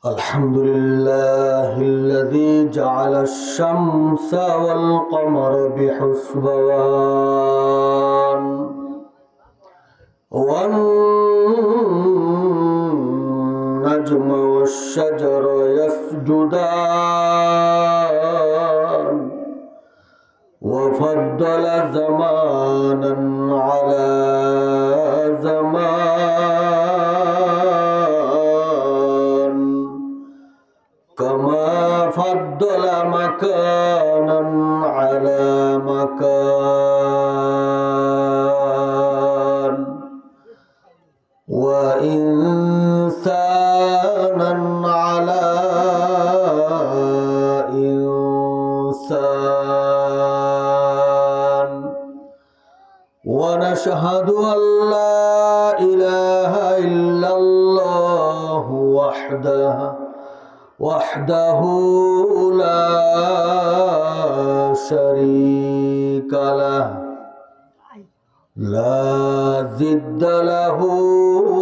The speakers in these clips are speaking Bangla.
الحمد لله الذي جعل الشمس والقمر بحسبان والنجم والشجر يسجدان وفضل زمانا على زمان كما فضل مكانا على مكان وإنسانا على إنسان ونشهد أن لا إله إلا الله وحده لا شريك له لا ضد له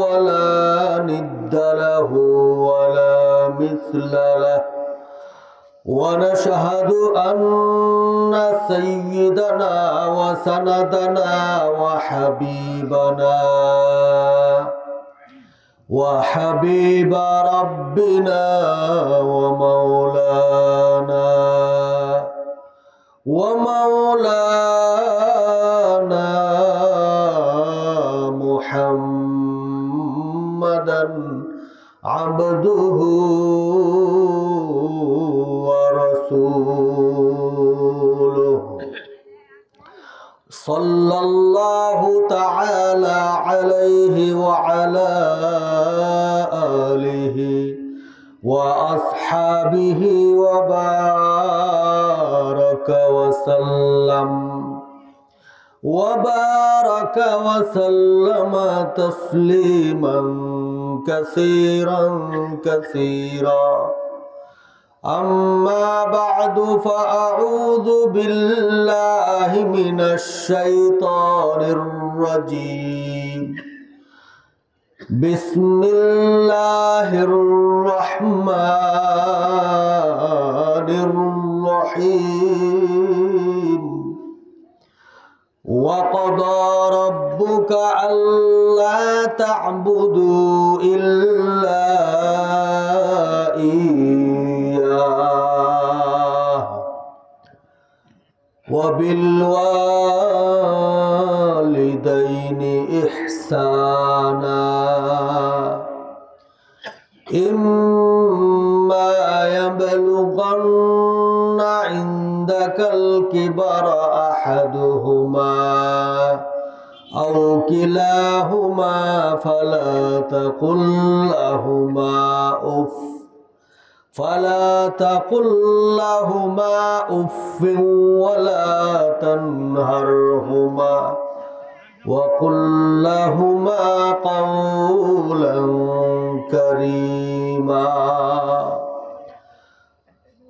ولا ند له ولا مثل له ونشهد أن سيدنا وسندنا وحبيب ربنا ومولانا محمدا عبده ورسوله صلى الله تعالى عليه وعلى آله وأصحابه وبارك وسلم تسليما كثيرا أما بعد فأعوذ بالله من الشيطان الرجيم بسم الله الرحمن الرحيم وقضى ربك ألا تعبدوا إلا إياه وبالوالدين إحسانا إما يبلغن عندك الكبر أحدهما أو كلاهما فلا تقل لهما أف ولا تنهرهما وقل لهما قولا كريما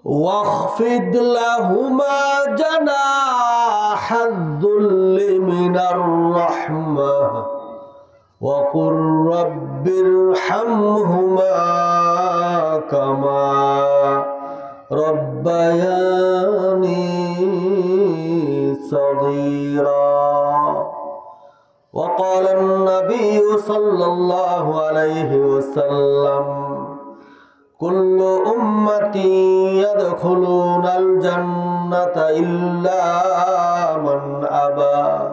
واخفض لهما جناح الذل من الرحمة وقل رب ارحمهما كما ربياني صغيرا وقال النبي صلى الله عليه وسلم كل أمتي يدخلون الجنة إلا من أبى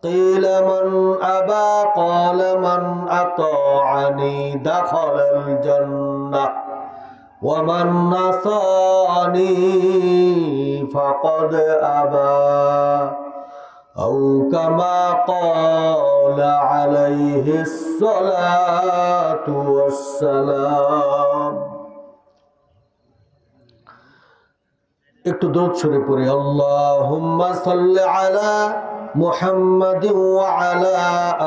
قيل من أبى قال من أطاعني دخل الجنة ومن عصاني فقد أبى أو كما قال عليه الصلاة والسلام একটু দরুদ শরীফ পড়ি আল্লাহুম্মা সাল্লি আলা মুহাম্মাদিন ওয়া আলা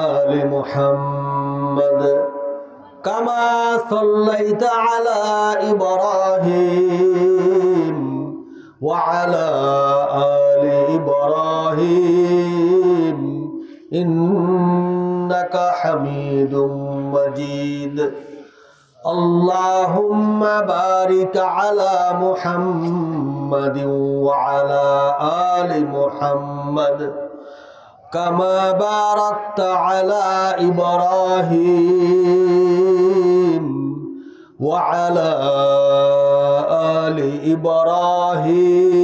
আলি মুহাম্মাদ কামা সাল্লাইতা আলা ইব্রাহিম ওয়া আলা আলি ইব্রাহিম ইন্নাকা হামিদুম মাজিদ اللهم بارك على محمد وعلى آل محمد كما باركت على إبراهيم وعلى آل إبراهيم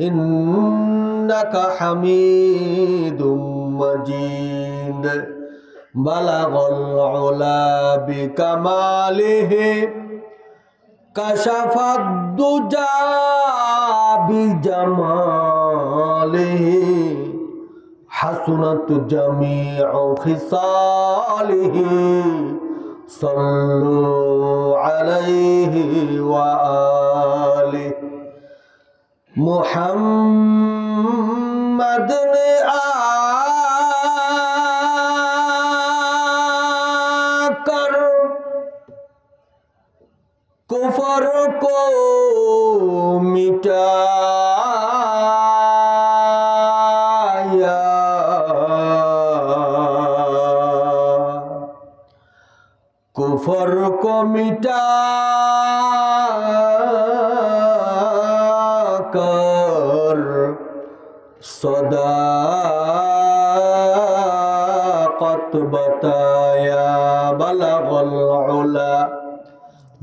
إنك حميد مجيد بلغ العلا بكماله كشف الدجى بجماله حسنت جميع خصاله صلوا عليه وآله محمد نے آکر کفر کو مٹایا کفر کو مٹا کر صداقت بتایا بلغ العلا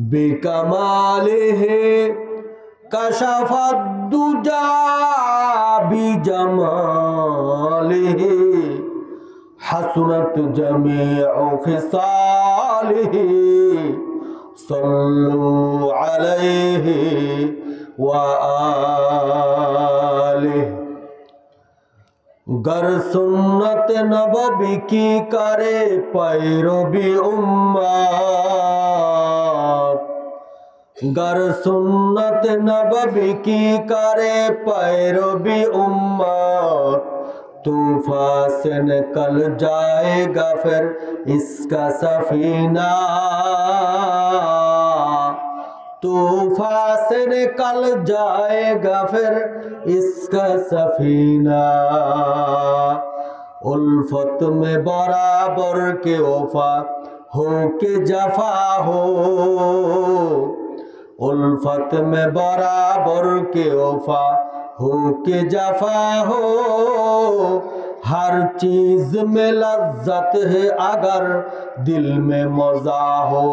بکمالہ کشف الدجى بجمالہ حسنت جميع خصاله صلوا عليه وآله گر سنت نبوی کی کرے پیروی امت گر سنت نبوی کی کرے پیروی امت طوفان سے نکل جائے گا پھر اس کا سفینہ طوفان سے نکل جائے گا پھر اس کا سفینہ الفت میں برابر کے وفا ہو کے جفا ہو الفت میں برابر کے وفا ہو کے جفا ہو ہر چیز میں لذت ہے اگر دل میں مزہ ہو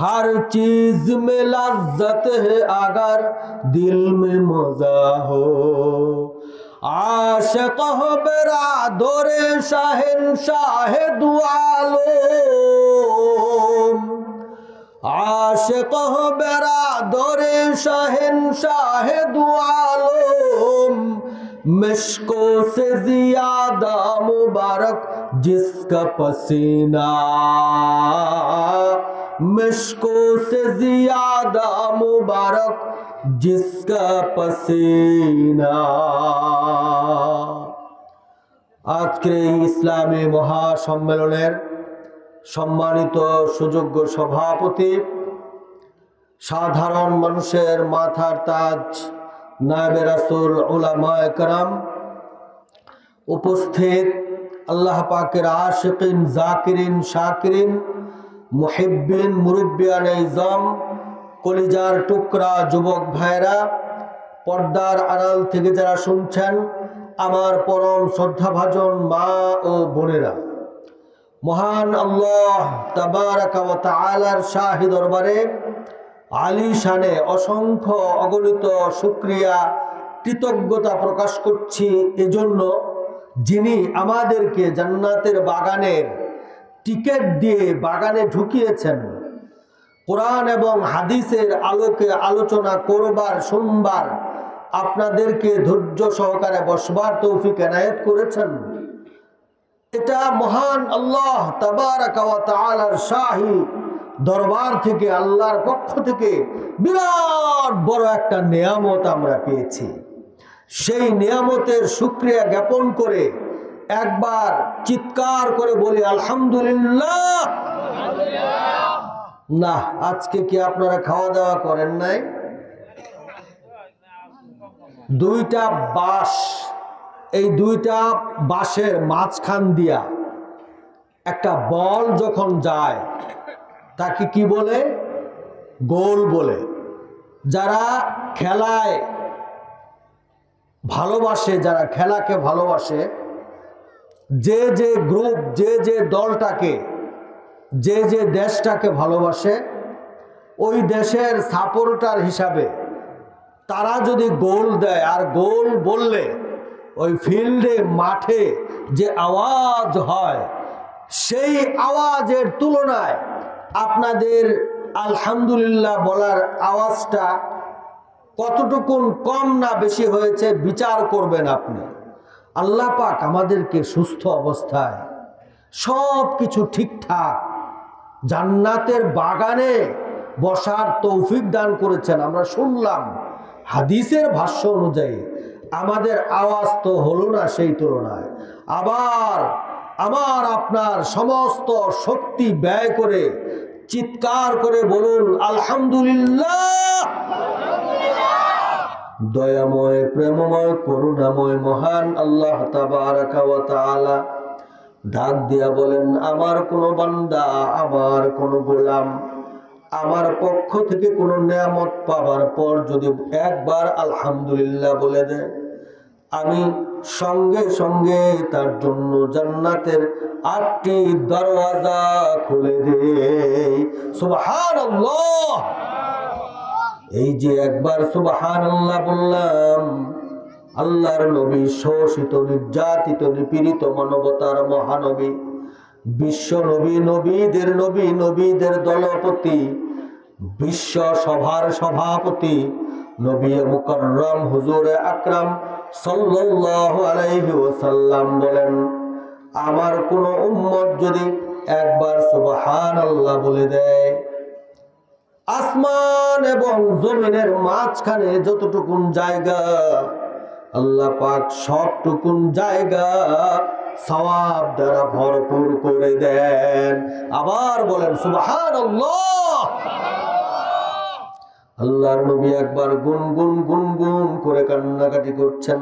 ہر چیز میں لذت ہے اگر دل میں مزہ ہو عاشق ہو برادر شہنشاہ دو عالم عاشق ہو برادر شہنشاہ دو عالم مشکوں سے زیادہ مبارک جس کا پسینہ مشکوں سے زیادہ مبارک جس کا پسینہ আজকের এই ইসলামী মহাসম্মেলনের সম্মানিত সুযোগ্য সভাপতি সাধারণ মানুষের মাথার তাজ নায়েবে রাসূল উলামায়ে কেরাম উপস্থিত আল্লাহ পাকের আশিকিন জাকিরিন শাকিরিন মুহিব্বিন মুরব্বিয়ানে ইজাম কলিজার টুকরা যুবক ভাইরা পর্দার আড়াল থেকে যারা শুনছেন আমার পরম শ্রদ্ধাভাজন মা ও বোনেরা মহান আল্লাহ তাবারাকা ওয়া তাআলার শাহী দরবারে আলী শানে অসংখ্য অগণিত শুকরিয়া কৃতজ্ঞতা প্রকাশ করছি এজন্য যিনি আমাদেরকে জান্নাতের বাগানের টিকিট দিয়ে বাগানে ঢুকিয়েছেন কোরআন এবং হাদিসের আলোকে আলোচনা করবার শুনবার আপনাদেরকে ধৈর্য সহকারে বসবার তৌফিক এনায়েত করেছেন এটা মহান আল্লাহ তাবারাকা ওয়া তাআলার শাহী দরবার থেকে আল্লাহর পক্ষ থেকে বিরাট বড় একটা নিয়ামত আমরা পেয়েছি সেই নিয়ামতের শুকরিয়া জ্ঞাপন করে একবার চিৎকার করে বলি আলহামদুলিল্লাহ না আজকে কি আপনারা খাওয়া দাওয়া করেন নাই দুইটা বাঁশ এই দুইটা বাঁশের মাঝখান দিয়া একটা বল যখন যায় তাকে কি বলে? গোল বলে। যারা খেলায় ভালোবাসে, যারা খেলাকে ভালোবাসে, যে যে গ্রুপ, যে যে দলটাকে, যে যে দেশটাকে ভালোবাসে, ওই দেশের সাপোর্টার হিসাবে তারা যদি গোল দেয়, আর গোল বললে ওই ফিল্ডে, মাঠে যে আওয়াজ হয়, সেই আওয়াজের তুলনায় আপনাদের আলহামদুলিল্লাহ বলার আওয়াজটা কতটুকুন কম না বেশি হয়েছে বিচার করবেন আপনি। আল্লাহ পাক আমাদেরকে সুস্থ অবস্থায় সব কিছু ঠিকঠাক জান্নাতের বাগানে বসার তৌফিক দান করেছেন। আমরা শুনলাম হাদিসের ভাষ্য অনুযায়ী আমাদের আওয়াজ তো হলো না সেই তুলনায়। আবার আমার আপনার সমস্ত শক্তি ব্যয় করে চিৎকার করে বলুন আলহামদুলিল্লাহ। দয়াময়, প্রেমময়, করুণাময় মহান আল্লাহ তাবারাকা ওয়া তাআলা ডাক দিয়া বলেন, আমার কোনো বান্দা, আমার কোনো গোলাম আমার পক্ষ থেকে কোনো নেয়ামত পাবার পর যদি একবার আলহামদুলিল্লাহ বলে দেয়, আমি সঙ্গে সঙ্গে তার জন্য জান্নাতের 8টি দরওয়াজা খুলে দেই। সুবহানাল্লাহ। এই যে একবার সুবহানাল্লাহ বললাম, আল্লাহর নবী, শোষিত, নির্যাতিত, নিপীড়িত মানবতার মহানবী, বিশ্ব নবী, নবীদের নবী, নবীদের দলপতি, বিশ্ব সভার সভাপতি, নবী মুকাররম হুজুরে আকরাম সাল্লাল্লাহু আলাইহি ওয়াসাল্লাম বলেন, আমার কোন উম্মত যদি একবার সুবহানাল্লাহ বলে দেয়, আসমান এবং জমিনের মাঝখানে যতটুকুন জায়গা, আল্লাহ পাক সবটুকুন জায়গা সওয়াব দ্বারা ভরপুর করে দেন। আবার বলেন সুবহানাল্লাহ। আল্লাহর নবী একবার গুনগুন গুনগুন করে কান্নাকাটি করছেন।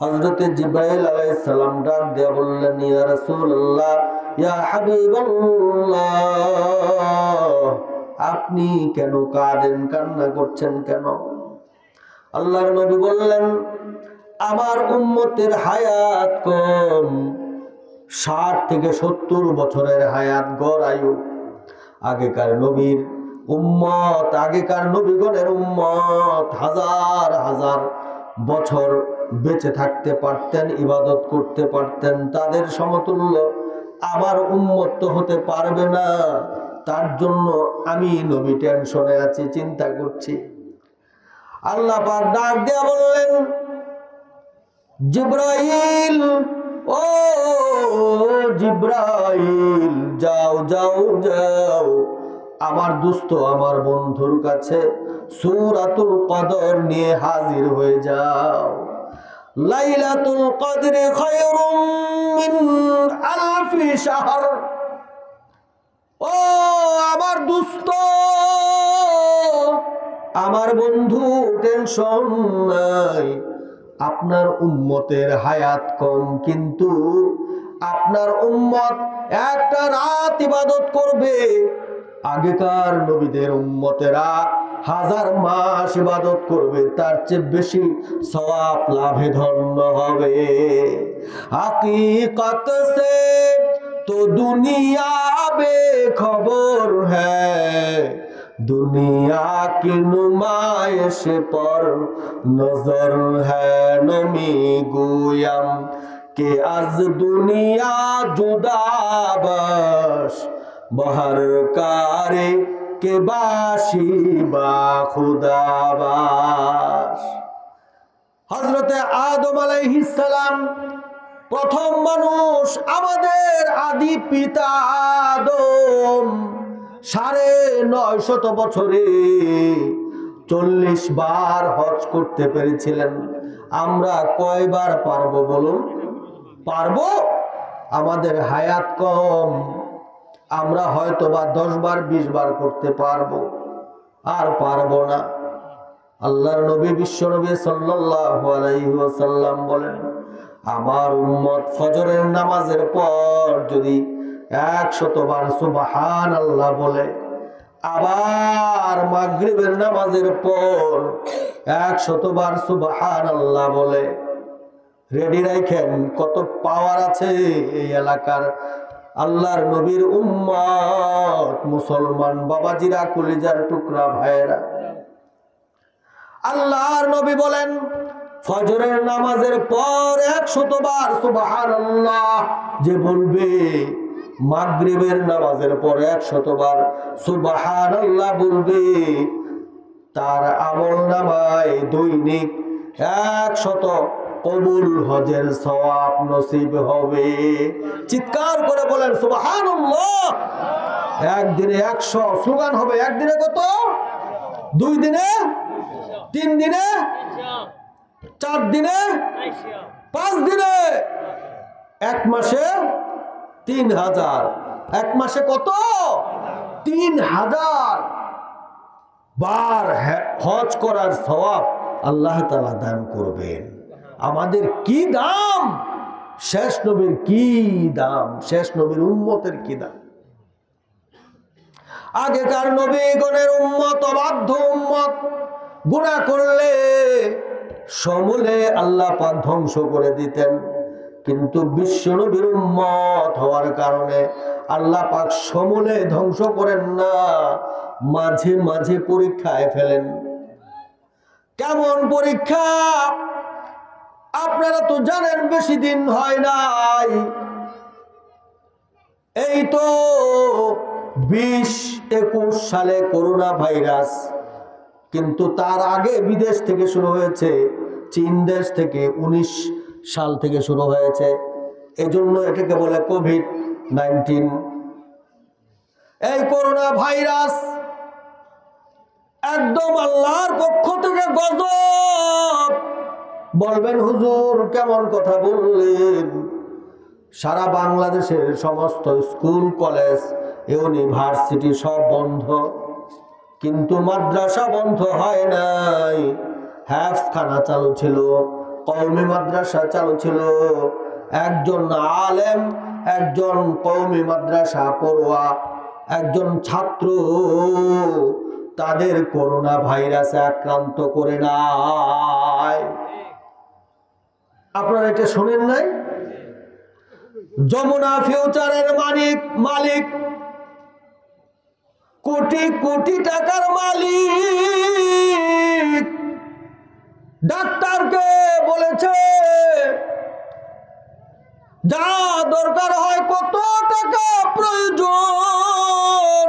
হযরতে জিবরাইল আলাইহিস সালাম ডাক দিয়ে বললেন, ইয়া রাসূলুল্লাহ, ইয়া হাবিবাল্লাহ, আপনি কেন কাঁদেন, কান্না করছেন কেন? আল্লাহর নবী বললেন, আমার উম্মতের হায়াত কম, 60 থেকে 70 বছরের হায়াত গড় আয়ু। আগেকার নবীর উম্মত, আগেকার নবীগণের উম্মত হাজার হাজার বছর বেঁচে থাকতে পারতেন, ইবাদত করতে পারতেন, তাদের সমতুল্য আমার উম্মত তো হতে পারবে না। তার জন্য আমি নবী টেনশনে আছি, চিন্তা করছি। আল্লাহ পাক ডাক দিয়া বললেন, জিবরাইল, ও জিবরাইল, যাও যাও যাও আমার দোস্ত, আমার বন্ধুর কাছে সূরাতুল কদর নিয়ে হাজির হয়ে যাও। লাইলাতুল কদরে খায়রুম মিন আলফি শাহর। ও আমার দোস্ত, আমার বন্ধু, টেনশন নাই। আপনার উম্মতের হায়াত কম, কিন্তু আপনার উম্মত একটা রাত ইবাদত করবে, আগেকার নবীদের উম্মতেরা 1000 মাস ইবাদত করবে, তার চেয়ে বেশি সওয়াব লাভে ধন্য হবে। हकीकत से तो दुनिया बेखबर है, दुनिया की नुमाइश पर नजर है। नमी गोयम के आज दुनिया जुदा बस, बहर कारे के बाशी बा खुदाबास। হযরতে আদম আলাইহিস সালাম প্রথম মানুষ, আমাদের আদি পিতা আদম 950 বছরে 40 বার হজ করতে পেরেছিলেন। আমরা কয়বার পারবো বলুন? পারবো? আমাদের হায়াত কম, আমরা হয়তোবা 10 বার 20 বার করতে পারবো, আর পারবো না। আল্লাহর নবী, বিশ্ব নবী সাল্লাল্লাহু আলাইহি ওয়াসাল্লাম বলেন, আমার উম্মত ফজরের নামাজের পর যদি 100 বার সুবহানাল্লাহ বলে, আবার মাগরিবের নামাজের পর 100 বার সুবহানাল্লাহ বলে। রেডি রাখেন, কত পাওয়ার আছে এই এলাকার আল্লাহর নবীর উম্মত মুসলমান বাবাজিরা, কলিজার টুকরা ভাইয়েরা। আল্লাহর নবী বলেন, ফজরের নামাজের পর 100 বার সুবহানাল্লাহ যে বলবে, মাগরিবের নামাজের পর 100 বার সুবহানাল্লাহ বলবে, তার আমলনামায় দৈনিক 100 কবুল হজের সওয়াব নসিব হবে। চিৎকার করে বলেন সুবহানাল্লাহ। একদিনে 100 স্লোগান হবে। একদিনে কত? 2 দিনে, 3 দিনে, 4 দিনে, 5 দিনে, 1 মাসে 3000। 1 মাসে কত? 3000 বার হজ করার সওয়াব আল্লাহ তাআলা দান করবেন। আমাদের কি দাম, শেষ নবীর কি দাম, শেষ নবীর উম্মতের কি দাম। আগেকার নবীগণের উম্মত অবাধ্য উম্মত, গুনাহ করলে সমূলে আল্লাহ পাক ধ্বংস করে দিতেন, কিন্তু বিশ্ব নবীর উম্মত হওয়ার কারণে আল্লাহ পাক সমূলে ধ্বংস করেন না, মাঝে মাঝে পরীক্ষায় ফেলেন। কেমন পরীক্ষা? আপনারা তো জানেন, বেশি দিন হয় নাই, এই তো 2021 সালে করোনা ভাইরাস, কিন্তু তার আগে বিদেশ থেকে শুরু হয়েছে, চীন দেশ থেকে 19 সাল থেকে শুরু হয়েছে। এজন্য এটাকে বলে কোভিড-19। এই করোনা ভাইরাস একদম আল্লাহর পক্ষ থেকে গজব। বলবেন হুজুর কেমন কথা বললেন? সারা বাংলাদেশের সমস্ত স্কুল, কলেজ, ইউনিভার্সিটি সব বন্ধ, কিন্তু মাদ্রাসা বন্ধ হয় নাই। হেফজখানা চালু ছিল, কওমি মাদ্রাসা চালু ছিল। একজন আলেম, একজন কওমি মাদ্রাসা পড়ুয়া, একজন ছাত্র তাদের করোনা ভাইরাসে আক্রান্ত করে নাই। আপনারা এটা শোনেন নাই? যমুনা ফিউচারের মালিক, কোটি কোটি টাকার মালিক, ডাক্তারকে বলেছে যা দরকার হয়, কত টাকা প্রয়োজন,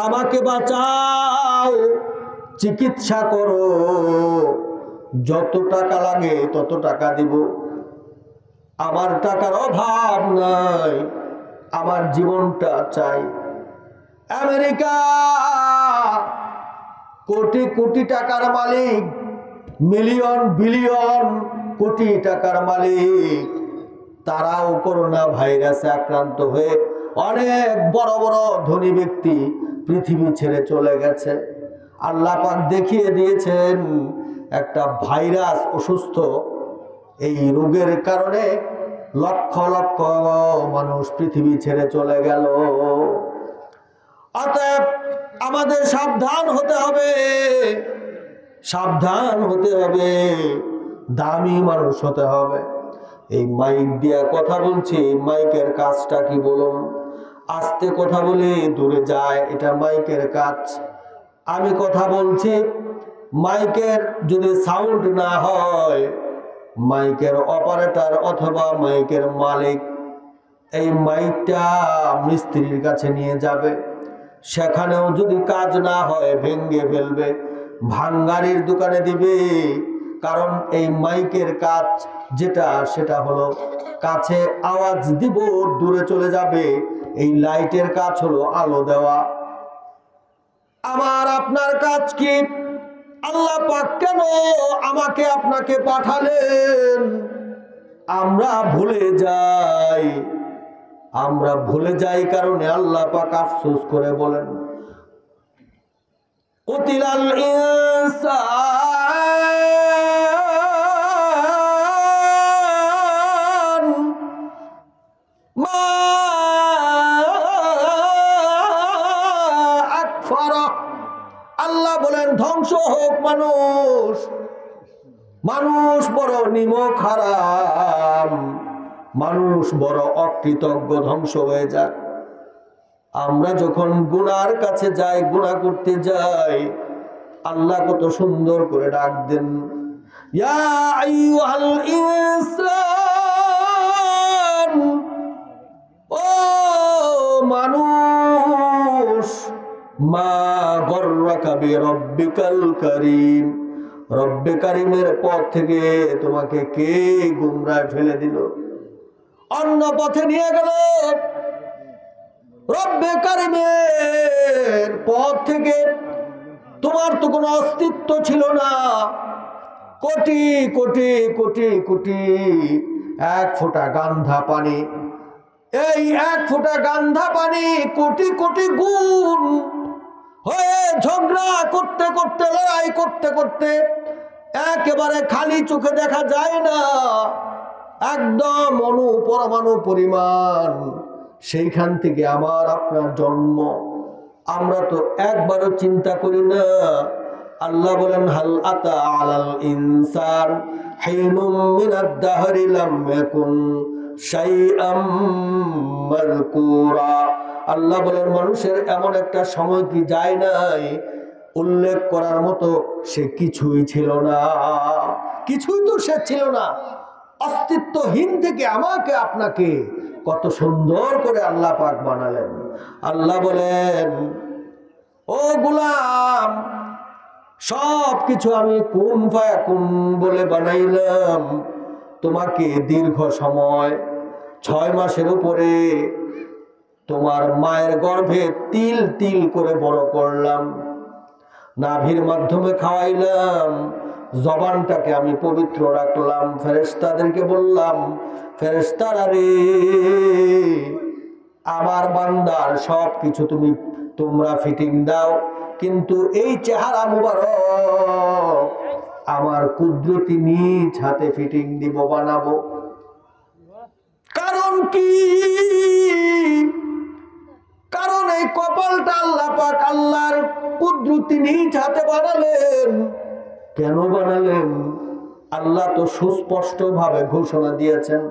আমাকে বাঁচাও, চিকিৎসা করো, যত টাকা লাগে তত টাকা দিব, আমার টাকার অভাব নাই, আমার জীবনটা চাই। আমেরিকা কোটি কোটি টাকার মালিক, মিলিয়ন বিলিয়ন কোটি টাকার মালিক, তারাও করোনা ভাইরাসে আক্রান্ত হয়ে অনেক বড় বড় ধনী ব্যক্তি পৃথিবী ছেড়ে চলে গেছে। আল্লাহ পাক দেখিয়ে দিয়েছেন একটা ভাইরাস অসুস্থ, এই রোগের কারণে লক্ষ লক্ষ মানুষ পৃথিবী ছেড়ে চলে গেল। অতএব আমাদের সাবধান হতে হবে, সাবধান হতে হবে, দামি মানুষ হতে হবে। এই মাইক দিয়ে কথা বলছি, মাইকের কাজটা কি বলুন? আস্তে কথা বলে দূরে যায়, এটা মাইকের কাজ। আমি কথা বলছি, মাইকের যদি সাউন্ড না হয়, মাইকের অপারেটর অথবা মাইকের মালিক এই মাইকটা মিস্ত্রির কাছে নিয়ে যাবে, সেখানেও যদি কাজ না হয় ভেঙে ফেলবে, ভাঙ্গারির দোকানে দিবে। কারণ এই মাইকের কাজ যেটা, সেটা হলো কাছে আওয়াজ দিব, দূরে চলে যাবে। এই লাইটের কাজ হলো আলো দেওয়া। আমার আপনার কাজ কি? আল্লাহ পাক কেন আমাকে আপনাকে পাঠালেন? আমরা ভুলে যাই, আমরা ভুলে যাই কারণে আল্লাহ পাক আফসোস করে বলেন, কুতিলাল ইনসান মা কাফারা। আল্লাহ বলেন ধ্বংস হোক মানুষ, মানুষ বড় নিমক হারাম, মানুষ বড় অকৃতজ্ঞ, ধ্বংস হয়ে যাক। আমরা যখন গুনার কাছে যাই, গুনাহ করতে যাই, আল্লাহ কত সুন্দর করে ডাক দেন, ইয়া আইয়ুহাল ইনসান, ও মানুষ, মা গররাকা বিরব্বিকাল কারীম, রব্বে কারীমের পথ থেকে তোমাকে কে গুমরায় ফেলে দিল, অন্য পথে নিয়ে গেল। রব্বে কারীমের পথ থেকে তোমার তো কোনো অস্তিত্ব ছিল না। কোটি কোটি কোটি কোটি এক ফোঁটা গান্ধা পানি, এই এক ফোঁটা গান্ধা পানি কোটি কোটি গুণ হয়ে ঝগড়া করতে করতে, লড়াই করতে করতে একেবারে খালি চোখে দেখা যায় না, একদম অণু পরমাণু পরিমাণ, সেইখান থেকে আমার আপনার জন্ম। আমরা তো একবারও চিন্তা করি না। আল্লাহ বলেন হাল আতা আলাল ইনসান হিনুম মিনাদ দাহরি লাম ইয়াকুন শাইআম মাযকুরা। আল্লাহ বলেন মানুষের এমন একটা সময় কি যায় নাই উল্লেখ করার মতো সে কিছুই ছিল না, কিছুই তো সে ছিল না। অস্তিত্বহীন থেকে আমাকে আপনাকে কত সুন্দর করে আল্লাহ পাক বানালেন। আল্লাহ বলেন ও গোলাম, সব কিছু আমি কুন ফায়াকুন বলে বানাইলাম, তোমাকে দীর্ঘ সময় 6 মাসের উপরে তোমার মায়ের গর্ভে তিল তিল করে বড় করলাম, নাভির মাধ্যমে খাওয়াইলাম, জবানটাকে আমি পবিত্র রাখলাম। ফেরেশতাদেরকে বললাম, ফেরেশতারা রে, আমার বান্দার সব কিছু তোমরা ফিটিং দাও, কিন্তু এই চেহারা মুবারক আমার কুদরতি নিজ হাতে ফিটিং দিব, বানাবো। কারণ কি? কারণ এই কপালটা আল্লাহ পাক আল্লাহর কুদরতি নিজ হাতে বানালেন। কেন বানালেন? আল্লাহ তো সুস্পষ্ট ভাবে ঘোষণা দিয়েছেন,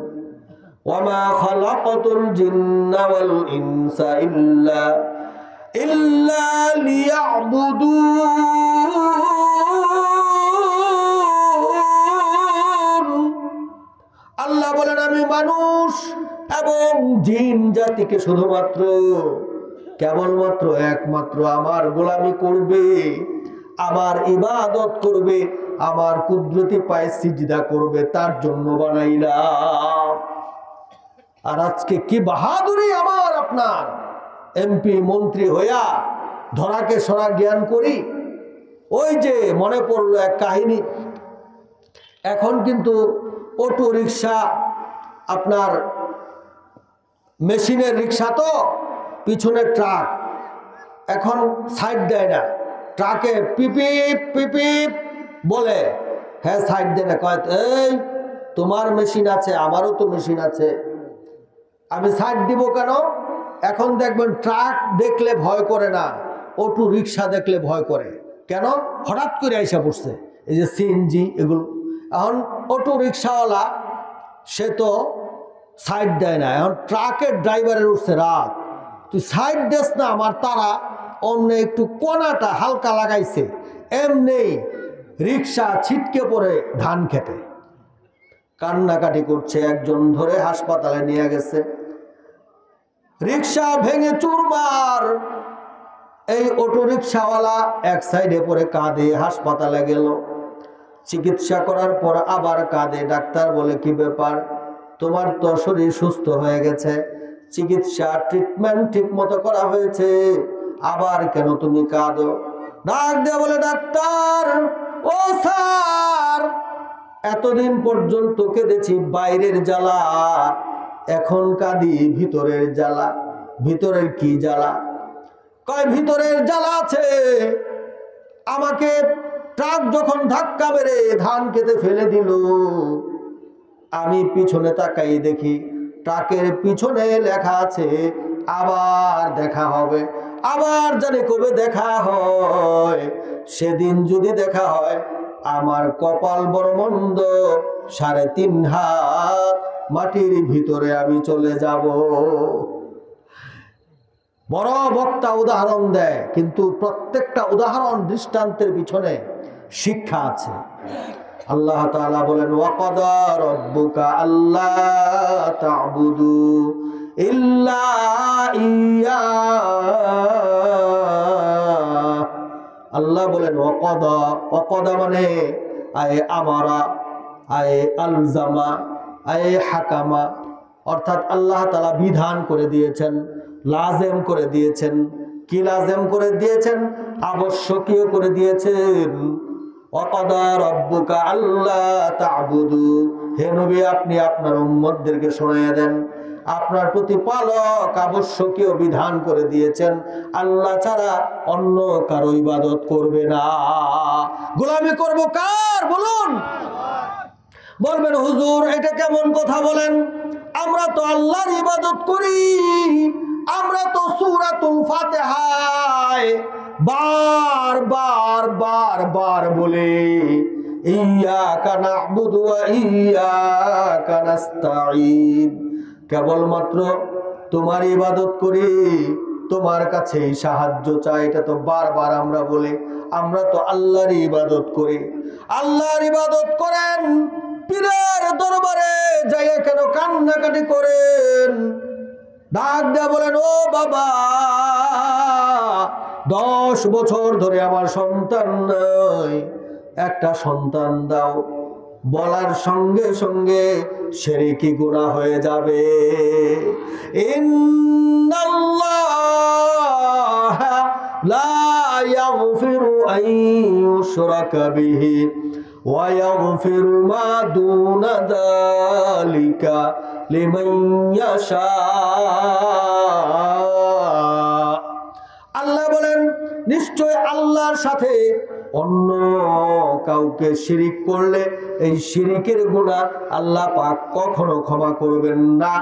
ওয়ামা খালাকাতুল জিন্না ওয়াল ইনসা ইল্লা লিয়াবুদুন। আল্লাহ বলেন আমি মানুষ এবং জিন জাতিকে শুধুমাত্র কেবলমাত্র একমাত্র আমার গোলামি করবে, আমার ইবাদত করবে, আমার কুদরতি পায়ে সিজদা করবে, তার জন্য বানাইলাম। আর আজকে কি বাহাদুরি আমার আপনার, এমপি মন্ত্রী হইয়া ধরাকে সরা জ্ঞান করি। ওই যে মনে পড়লো এক কাহিনী, এখন কিন্তু অটো রিক্সা, আপনার মেশিনের রিক্সা, তো পিছনে ট্রাক, এখন সাইড দেয় না, ট্রাকে পিপিপ পিপিপ বলে, হ্যাঁ সাইড দেয় না, কয় এই তোমার মেশিন আছে, আমারও তো মেশিন আছে, আমি সাইড দিব কেন? এখন দেখবেন ট্রাক দেখলে ভয় করে না, অটো রিক্সা দেখলে ভয় করে। কেন? হঠাৎ করে আইসা পড়ছে এই যে সিএনজি এগুলো। এখন অটো রিক্সাওয়ালা সে তো সাইড দেয় না, এখন ট্রাকের ড্রাইভারের উঠছে রাত, তুই সাইড দেস না, আমার তারা অন্য একটু কোনাটা হালকা লাগাইছে, এমনি রিক্সা ছিটকে পড়ে ধান খেতে কান্নাকাটি করছে। একজন ধরে হাসপাতালে নিয়ে গেছে, রিক্সা ভেঙে চুরমার। এই অটো রিক্সাওয়ালা এক সাইডে পড়ে কাঁদে, হাসপাতালে গেল, চিকিৎসা করার পর আবার কাঁদে। ডাক্তার বলে কি ব্যাপার, তোমার তো শরীর সুস্থ হয়ে গেছে, চিকিৎসা ট্রিটমেন্ট ঠিক মতো করা হয়েছে, আবার কেন তুমি কাঁদো? ডাক দিয়ে বলে, ডাক্তার ও স্যার, এতদিন পর্যন্ত কেঁদেছি বাইরের জ্বালা, এখন কাঁদি ভিতরের জ্বালা। ভিতরের কি জ্বালা? কয় ভিতরের জ্বালা আছে, আমাকে ট্রাক যখন ধাক্কা মেরে ধান খেতে ফেলে দিল, আমি পিছনে তাকাই দেখি ট্রাকের পিছনে লেখা আছে আবার দেখা হবে। আবার জানি কবে দেখা হয়। সেদিন যদি দেখা হয় আমার কপাল বড় মন্দ, 3.5 হাত মাটির ভিতরে আমি চলে যাব। বড় বক্তা উদাহরণ দেয়, কিন্তু প্রত্যেকটা উদাহরণ দৃষ্টান্তের পিছনে শিক্ষা আছে। আল্লাহ তাআলা বলেন, ওয়াকাদা রাব্বুকা আল্লা তা'বুদু ইল্লা ইয়্যা। আল্লাহ বলেন ওয়াকাদা মানে আয়ে আমারা, আয়ে আলজামা, আয়ে হাকামা, অর্থাৎ আল্লাহ তাআলা বিধান করে দিয়েছেন, লাজেম করে দিয়েছেন। কি লাজেম করে দিয়েছেন? আবশ্যকীয় করে দিয়েছেন। ওয়াকাদা রাব্বুকা আল্লা তা'বুদু, হে নবী আপনি আপনার উম্মতদেরকে শুনিয়ে দেন, আপনার প্রতিপালক আবশ্যকীয় বিধান করে দিয়েছেন, আল্লাহ ছাড়া অন্য কারো ইবাদত করবে না। গোলামি করব কার বলুন? বলবেন হুজুর এটা কেমন কথা বলেন, আমরা তো আল্লাহর ইবাদত করি, আমরা তো সূরাতুল ফাতিহায় বার বলে ইয়্যাকা না'বুদু ওয়া ইয়্যাকা নাস্তাঈন, কেবলমাত্র তোমার ইবাদত করি, তোমার কাছে সাহায্য চাই, এটা তো বারবার আমরা বলি। আমরা তো আল্লাহর ইবাদত করি। আল্লাহর ইবাদত করেন, পীরের দরবারে যাইয়া কেন কান্নাকাটি করেন? ডাক দেয়া বলেন, ও বাবা 10 বছর ধরে আমার সন্তান নাই, একটা সন্তান দাও। বলার সঙ্গে সঙ্গে শিরকি গুনাহ হয়ে যাবে। ইন্নাল্লাহা লা ইয়াগফিরু আন ইউশরাকা বিহি ওয়া ইয়াগফিরু মা দুনা যালিকা লিমান ইয়াশা। আল্লাহ বলেন, নিশ্চয় আল্লাহর সাথে অন্য কাউকে শিরিক করলে এই শিরিকের গুনাহ আল্লাহ পাক কখনো ক্ষমা করবেন না।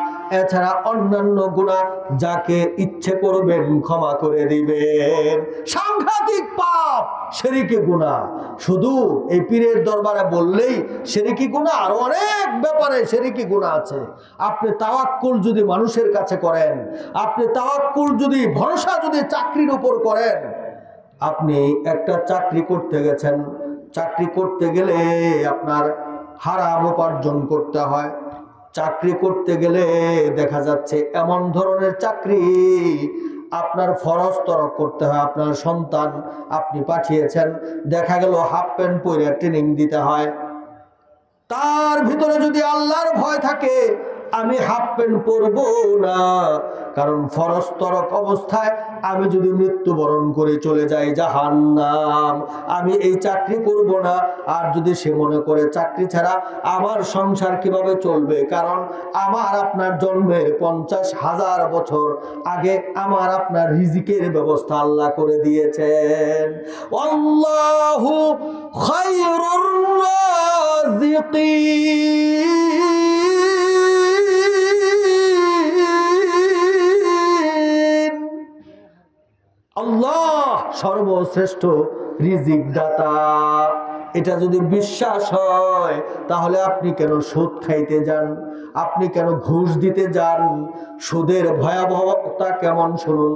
এছাড়া অন্যান্য গুনাহ যাকে ইচ্ছে করবেন ক্ষমা করে দিবেন। সাংঘাতিক পাপ শিরিকি গুনাহ। শুধু এই পীরের দরবারে বললেই শিরিকি গুনাহ, আর অনেক ব্যাপারে শিরিকি গুনাহ আছে। আপনি তাওয়াক্কুল যদি মানুষের কাছে করেন, আপনি তাওয়াক্কুল যদি ভরসা যদি চাকরির উপর করেন, আপনি একটা চাকরি করতে গেছেন, চাকরি করতে গেলে আপনার হারাম উপার্জন করতে হয়। চাকরি করতে গেলে দেখা যাচ্ছে এমন ধরনের চাকরি আপনার ফরজ তরক করতে হয়। আপনার সন্তান আপনি পাঠিয়েছেন, দেখা গেল হাফ প্যান্ট পরে ট্রেনিং দিতে হয়। তার ভিতরে যদি আল্লাহর ভয় থাকে, আমি হাফ প্যান্ট পরবো না, কারণ ফরজ তরক অবস্থায় আমি যদি মৃত্যুবরণ করে চলে যাই জাহান্নাম, আমি এই চাকরি করব না। আর যদি সে মনে করে চাকরি ছাড়া আমার সংসার কিভাবে চলবে, কারণ আমার আপনার জন্মের 50,000 বছর আগে আমার আপনার রিজিকের ব্যবস্থা আল্লাহ করে দিয়েছেন। আল্লাহু খায়রুর রাযিকিন, আল্লাহ সর্বশ্রেষ্ঠ রিজিক দাতা। এটা যদি বিশ্বাস হয়, তাহলে আপনি কেন সুদ খাইতে যান? আপনি কেন ঘুষ দিতে যান? সুদের ভয়াবহতা কেমন শুনুন।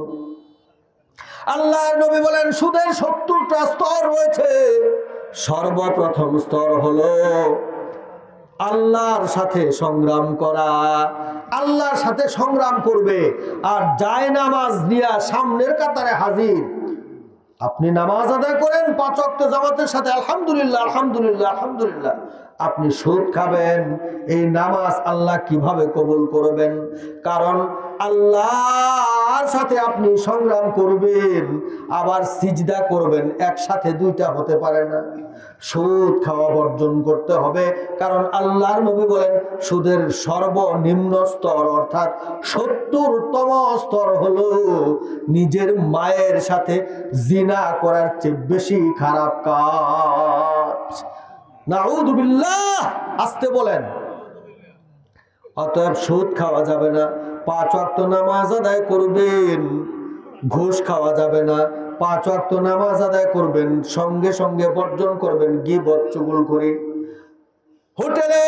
আল্লাহর নবী বলেন, সুদের 70টা স্তর রয়েছে। সর্বপ্রথম স্তর হলো আল্লাহর সাথে সংগ্রাম করা। আল্লাহর সাথে সংগ্রাম করবে, আর জায়নামাজ নিয়ে সামনের কাতারে হাজির। আপনি নামাজ আদায় করেন 5 ওয়াক্ত জামাতের সাথে, আলহামদুলিল্লাহ আলহামদুলিল্লাহ আলহামদুলিল্লাহ। আপনি সুদ খাবেন, এই নামাজ আল্লাহ কিভাবে কবুল করবেন? কারণ আল্লাহর সাথে আপনি সংগ্রাম করবেন, আবার সিজদা করবেন, একসাথে দুইটা হতে পারে না। সুদ খাওয়া বর্জন করতে হবে, কারণ আল্লাহর নবী বলেন সুদের সর্বনিম্ন স্তর অর্থাৎ 70তম স্তর হলো নিজের মায়ের সাথে জিনা করার চেয়ে বেশি খারাপ কাজ। নাউযুবিল্লাহ, আসতে বলেন। অতএব সুদ খাওয়া যাবে না। 5 ওয়াক্ত নামাজ আদায় করবেন, ঘুষ খাওয়া যাবে না, 5 ওয়াক্ত নামাজ আদায় করবেন, সঙ্গে সঙ্গে বর্জন করবেন গীবত চুগলখড়ি। হোটেলে,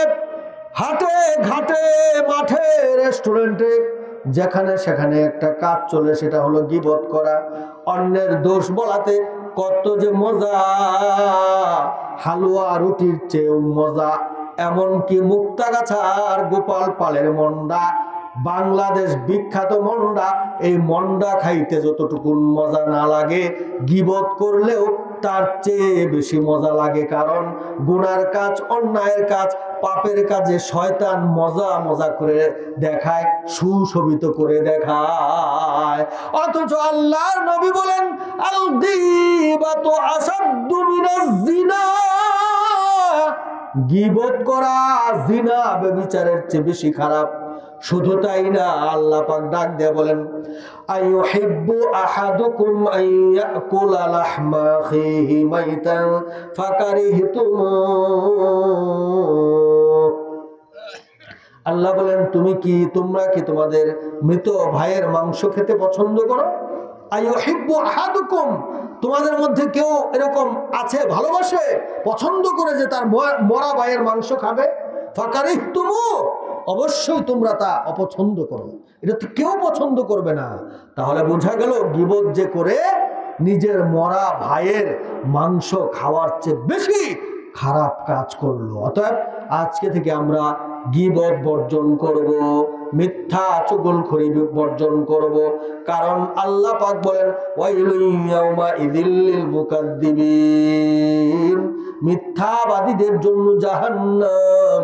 হাটে ঘাটে, মাঠে, রেস্টুরেন্টে, যেখানে সেখানে একটা কাজ চলে, সেটা হলো গীবত করা, অন্যের দোষ বলাতে কত যে মজা, হালুয়া রুটির চেয়েও মজা। এমনকি মুক্তাগাছার গোপাল পালের মন্ডা, বাংলাদেশ বিখ্যাত মন্ডা, এই মন্ডা খাইতে যতটুকু মজা না লাগে, গীবত করলেও তার চেয়ে বেশি মজা লাগে। কারণ গুনার কাজ, অন্যায়ের কাজ, পাপের কাজে শয়তান মজা মজা করে দেখায়, সুশোভিত করে দেখায়। অথচ আল্লাহর নবী বলেন, আল গীবাতু আসাদ্দু মিনাজ জিনা, গীবত করা জিনা ব্যভিচারের চেয়ে বেশি খারাপ। শুধু তাই না, আল্লাহ পাক ডাক দিয়ে বলেন, আইয়ুহিব্বু আহাদুকুম আইয়াকুলা লাহমা আখিহি মাইতান ফাকারিহতুম। আল্লাহ বলেন, তোমরা কি তোমাদের মৃত ভাইয়ের মাংস খেতে পছন্দ করো? আইয়ুহিব্বু আহাদুকুম, তোমাদের মধ্যে কেউ এরকম আছে ভালোবাসে, পছন্দ করে যে তার মরা ভাইয়ের মাংস খাবে? ফাকারিহতুম, অবশ্যই তোমরা তা অপছন্দ করো। এটা তো কেউ পছন্দ করবে না। তাহলে বোঝা গেল গীবত যে করে নিজের মরা ভাইয়ের মাংস খাওয়ার চেয়ে বেশি খারাপ কাজ করলো। অতএব আজকে থেকে আমরা গীবত বর্জন করব, মিথ্যা চুগলখড়ি বর্জন করব। কারণ আল্লাহ পাক বলেন, ওয়াইলুন ইয়াউমাইযিল লিল মুকাদ্দিবিন, মিথ্যাবাদীদের জন্য জাহান্নাম।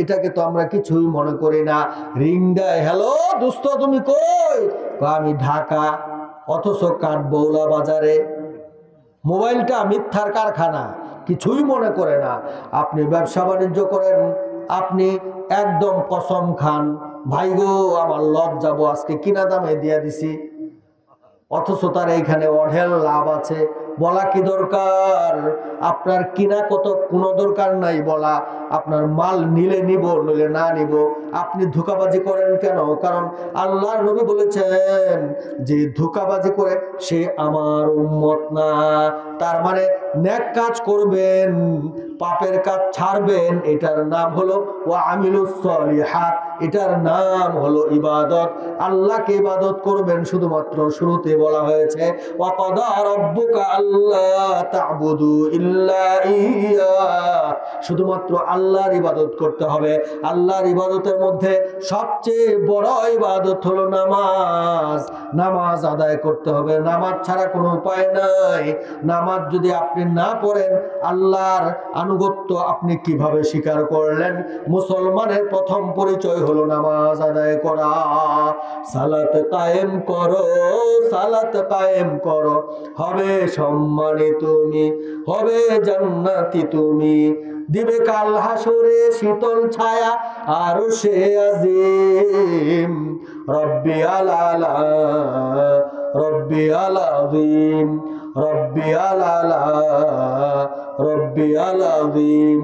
এটাকে তো আমরা কিছুই মনে করি না। রিং দেয়, হ্যালো দোস্ত তুমি কই? আমি ঢাকা, অথচ কাঠবৌলা বাজারে। মোবাইলটা মিথ্যার কারখানা, কিছুই মনে করে না। আপনি ব্যবসা বাণিজ্য করেন, আপনি একদম কসম খান, ভাই গো আমার লব যাবো, আজকে কিনা দামে দিয়া দিছি, অথচ তার এইখানে অঢেল লাভ আছে। বলা কি দরকার? আপনার কিনা কত কোনো দরকার নাই বলা, আপনার মাল নিলে নিব, নইলে না নিব। আপনি ধোঁকাবাজি করেন কেন? কারণ আল্লাহর নবী বলেছেন যে ধোঁকাবাজি করে সে আমার উম্মত না। তার মানে নেক কাজ করবেন, পাপের কাজ ছাড়বেন, এটার নাম হলো ওয়া আমিলুস সলিহাত, এটার নাম হলো ইবাদত। আল্লাহকে ইবাদত করবেন শুধুমাত্র শুরুতে বলা হয়েছে ওয়া কাদা রাব্বুকা আল্লা তা'বুদু ইল্লা ইয়্যা, শুধুমাত্র আল্লাহর ইবাদত করতে হবে। আল্লাহর ইবাদতের মধ্যে সবচেয়ে বড় ইবাদত হলো নামাজ। নামাজ আদায় করতে হবে, নামাজ ছাড়া কোনো উপায় নাই। নামাজ যদি আপনি না পড়েন, আল্লাহর আনুগত্য আপনি কিভাবে স্বীকার করলেন? মুসলমানের প্রথম পরিচয় হলো নামাজ আদায় করা। সালাত কায়েম করো, সালাত কায়েম করো, হবে সম্মানী তুমি, হবে জান্নাতি তুমি, দিবে কাল হাসরে শীতল ছায়া আরশে আজিম। রব্বি আলালা, রব্বি আলাযীম, রব্বি আলালা, রব্বি আলাযীম।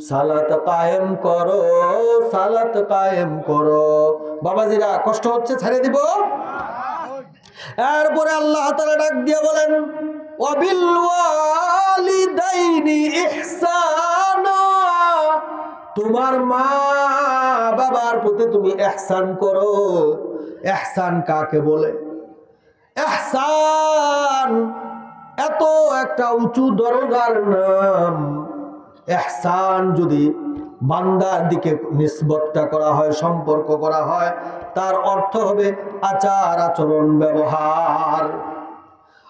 সালাত কায়েম করো, সালাত কায়েম করো। বাবাজিরা কষ্ট হচ্ছে, ছেড়ে দিব। এরপরে আল্লাহ তাআলা ডাক দিয়ে বলেন, ওয়াবিল ওয়ালিদাইনি ইহসানা, তোমার মা বাবার প্রতি তুমি ইহসান করো। ইহসান কাকে বলে? ইহসান এত একটা উঁচু দরজার নাম। ইহসান যদি বান্দার দিকে নিসবতটা করা হয়, সম্পর্ক করা হয়, তার অর্থ হবে আচার আচরণ ব্যবহার।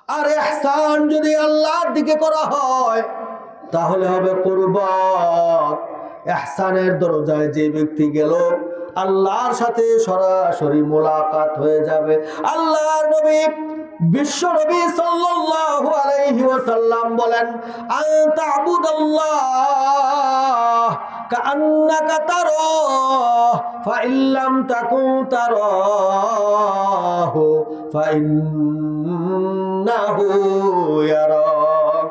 আর ইহসান যদি আল্লাহর দিকে করা হয় তাহলে হবে কুরবাত। ইহসানের দরজায় যে ব্যক্তি গেল, আল্লাহর সাথে সরাসরি মোলাকাত হয়ে যাবে। আল্লাহর নবী বিশ্ব নবী সাল্লাল্লাহু আলাইহি ওয়াসাল্লাম বলেন, আনতা আবুদাল্লাহ কাআন্নাকা তারাহ ফাইল্লাম তাকুন তারাহু ফাইন্নাহু ইয়ারাক।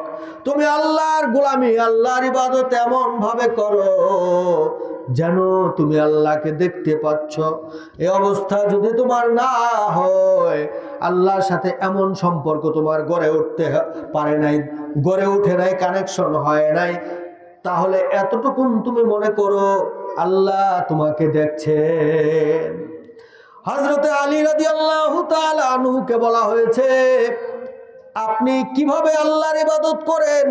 তুমি আল্লাহর গোলামি, আল্লাহর ইবাদত এমন ভাবে করো যেন তুমি আল্লাহকে দেখতে পাচ্ছ। এই অবস্থা যদি তোমার না হয়, আল্লাহর সাথে এমন সম্পর্ক তোমার গড়ে উঠতে পারে নাই, গড়ে উঠে নাই, কানেকশন হয় নাই, তাহলে এতটুকুন তুমি মনে করো আল্লাহ তোমাকে দেখছেন। হযরতে আলী রাদিয়াল্লাহু তাআলা আনহুকে বলা হয়েছে, আপনি কিভাবে আল্লাহর ইবাদত করেন?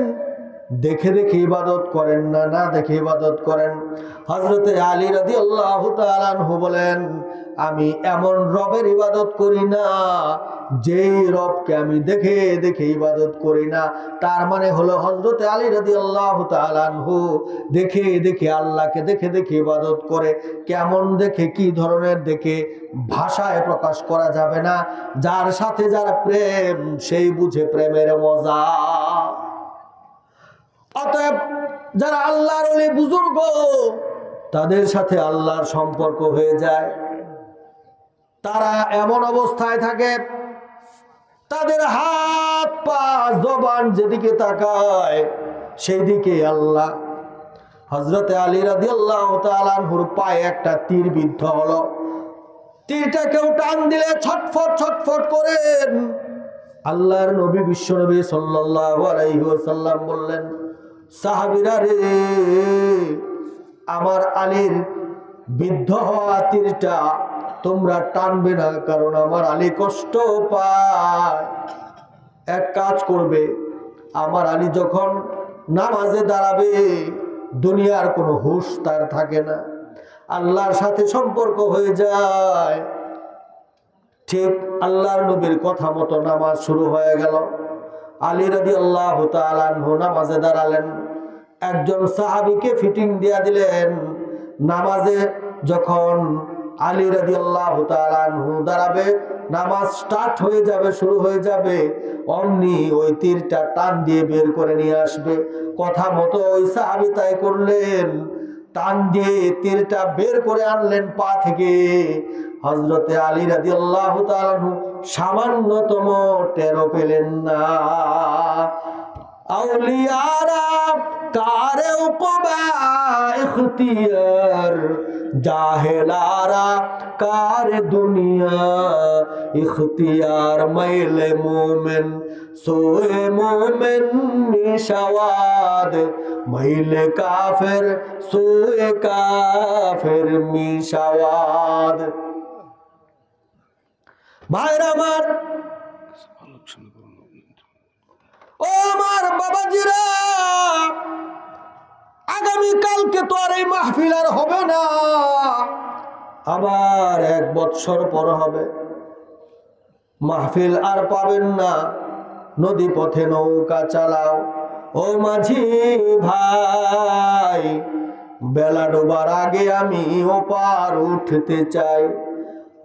দেখে দেখে ইবাদত করেন না, না দেখে ইবাদত করেন। হযরতে আলী রাদিয়াল্লাহু তাআলা আনহু বলেন, আমি এমন রবের ইবাদত করি না যেই রবকে আমি দেখে দেখে ইবাদত করি না। তার মানে হলো হযরতে আলী রাদিয়াল্লাহু তাআলা আনহু দেখে দেখে আল্লাহকে দেখে দেখে ইবাদত করে। কেমন দেখে, কি ধরনের দেখে, ভাষায় প্রকাশ করা যাবে না। যার সাথে যার প্রেম সেই বুঝে প্রেমের মজা। অতএব যারা আল্লাহর ওলি বুজুর্গ, তাদের সাথে আল্লাহর সম্পর্ক হয়ে যায়। তারা এমন অবস্থায় থাকে, তাদের হাত পা জবান যেদিকে তাকায় সেই দিকে আল্লাহ। হযরতে আলী রাদিয়াল্লাহু তাআলা আনহুর পায়ে একটা তীর বিদ্ধ হলো। তীরটা কেউ টান দিলে ছটফট ছটফট করেন। আল্লাহর নবী বিশ্বনবী সাল্লাল্লাহু আলাইহি ওয়াসাল্লাম বললেন, সাহাবীরা রে, আমার আলীর বিদ্ধ হওয়া তীরটা তোমরা টানবে না, কারণ আমার আলী কষ্ট পায়। এক কাজ করবে, আমার আলী যখন নামাজে দাঁড়াবে দুনিয়ার কোনো হুঁশ তার থাকে না, আল্লাহর সাথে সম্পর্ক হয়ে যায়। ঠিক আল্লাহর নবীর কথা মতো নামাজ শুরু হয়ে গেল। আলী রাদিয়াল্লাহু তাআলা আনহু নামাজে দাঁড়ালেন। একজন সাহাবীকে ফিটিং দিয়া দিলেন। নামাজে যখন আলী রাদিয়াল্লাহু তাআলা আনহু দাঁড়াবে, নামাজ স্টার্ট হয়ে যাবে, শুরু হয়ে যাবে, অমনি ওই তীরটা টান দিয়ে বের করে নিয়ে আসবে। কথা মতো ওই সাহাবী তাই করলেন, টান দিয়ে তীরটা বের করে আনলেন পা থেকে। হযরতে আলী রাদিয়াল্লাহু তাআলা আনহু সামান্যতম টেরও পেলেন না। আউলিয়ারা কারে উকবা ইখতিয়ার, জাহেলারা কারে দুনিয়া ইখতিয়ার। মাইলে মোমেন সোয়ে মোমেন মিশাওয়াদ, মাইলে কাফের সোয়ে কাফের মিশাওয়াদ। ভাইরা আমার, ও আমার বাবাজিরা, আগামী কালকে তো আর এই মাহফিল আর হবে না, আবার 1 বৎসর পর হবে। মাহফিল আর পাবেন না। নদী পথে নৌকা চালাও ও মাঝি ভাই, বেলা ডোবার আগে আমি ওপার উঠতে চাই।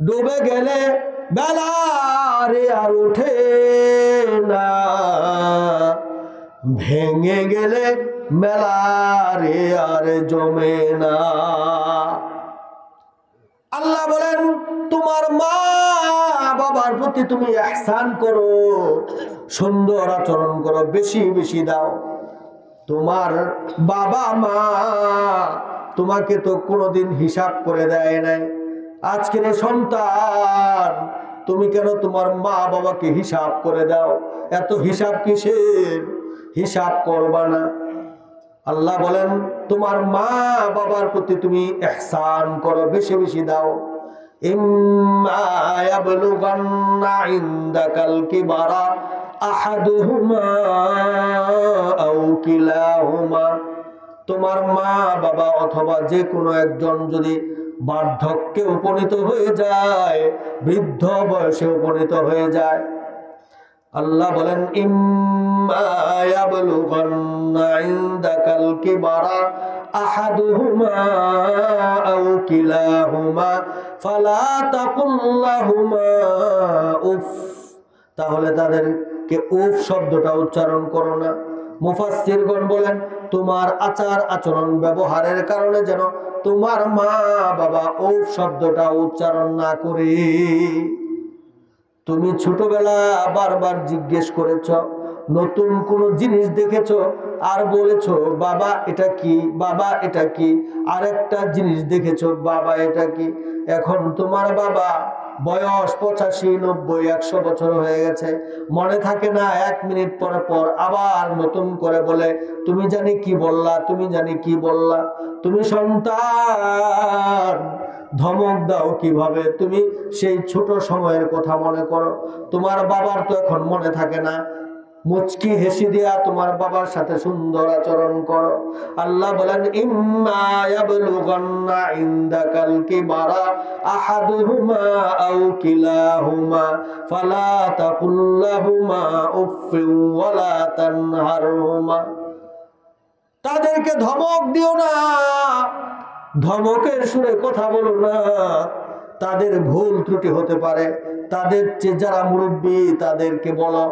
ডুবে গেলে বেলা রে আর উঠে না, ভেঙে গেলে মেলা রে আর জমে না। আল্লাহ বলেন, তোমার মা বাবার প্রতি তুমি ইহসান করো, সুন্দর আচরণ করো, বেশি বেশি দাও। তোমার বাবা মা তোমাকে তো কোনোদিন হিসাব করে দেয় নাই। আজকের সন্তান, তুমি কেন তোমার মা বাবাকে হিসাব করে দাও? এত হিসাব কিসের? হিসাব করবা না। আল্লাহ বলেন, তোমার মা বাবার প্রতি তুমি ইহসান করো, বেশি বেশি দাও। ইম্মা ইয়াবলুগান্না ইনদাকাল কিবারা আহাদুহুমা আও কিলাহুমা, তোমার মা বাবা অথবা যে কোনো একজন যদি বার্ধক্যে উপনীত হয়ে যায়, বৃদ্ধ বয়সে উপনীত হয়ে যায়, আল্লাহ বলেন, ইম্মা ইয়াবলুগান্না ইনদাকাল কিবারা আহাদুহুমা আও কিলাহুমা ফালা তাকুল লাহুমা উফ, তাহলে তাদেরকে উফ শব্দটা উচ্চারণ করো না। মুফাসসিরগণ বলেন, তোমার আচার আচরণ ব্যবহারের কারণে যেন তোমার মা বাবা উফ শব্দটা উচ্চারণ না করে। তুমি ছোটবেলা বারবার জিজ্ঞেস করেছ, নতুন কোনো জিনিস দেখেছ আর বলেছ বাবা এটা কি, বাবা এটা কি, আরেকটা জিনিস দেখেছ বাবা এটা কি। এখন তোমার বাবা বয়স 85, 90, 100 বছর হয়ে গেছে, মনে থাকে না। 1 মিনিট পর পর আবার নতুন করে বলে, তুমি জানি কি বললা, তুমি জানি কি বললা। তুমি সন্তান, ধমক দাও কিভাবে? তুমি সেই ছোট সময়ের কথা মনে করো। তোমার বাবার তো এখন মনে থাকে না, মুচকি হেসে দিয়া তোমার বাবার সাথে সুন্দর আচরণ করো। আল্লাহ বলেন, ইম্মা ইয়াবলুগান্না ইনদাকাল কিবারা আহাদুহুমা আও কিলাহুমা ফালা তাকুল লাহুমা উফফিন ওয়ালা তানহারহুমা। তাদেরকে ধমক দিও না, ধমকের সুরে কথা বলো না। তাদের ভুল ত্রুটি হতে পারে, তাদের চেয়ে যারা মুরব্বী তাদেরকে বলো,